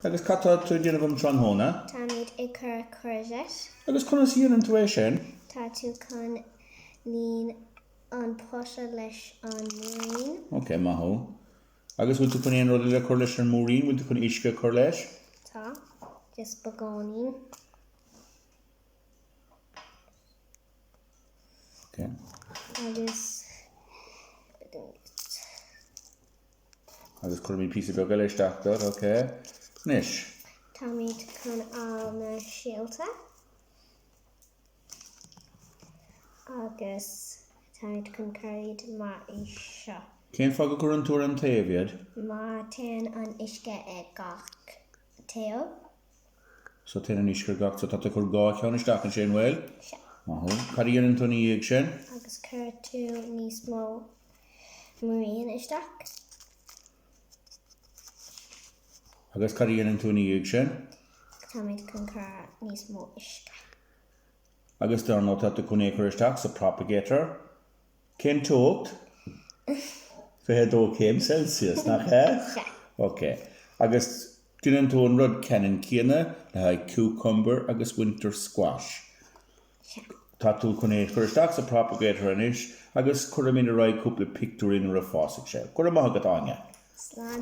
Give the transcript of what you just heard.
Agus catá tú déanamh tron hóna. Tá míad ag chur courgette. Agus chuna síon an tú é sin. Tá tú chun líon an poise leis an múin. Ok, maithó. Agus bhfuil tú chun éon rud le chur leis an múrín, bhfuil tú chun isce chur leis? Tá. Just begánín. Ok. Agus chur mí písa beag leis deachtar, ok. Nis. Tá míad chun alna síalta. Agus tá míad chun caird má isio. Cén fág gur an túr an taobhiad? Má tean an isce ag gach taobh. So ten an isce gach, so tá chur gá ceann isteach an sin bhfuil? Se. Maithó. Caríon an túnaí ag sin? Agus chur tú níos mó múin isteach. Agus caríon an túnaí ag sin? Tá míad chun chur níos mó isce. Agus dar nó tá chun échar isteach sa propagator. Cén tógt? Fé 2 céim Celsius, nach é? Se. Ok. Agus duine tú an rud ceann cíanna le haid cucumber agus winter squash. Se. Tá tú chun échar isteach sa propagator inis agus chur mí raid cúpla picúrin ar a fásaigh sé. Chur maith go Áine. Slán.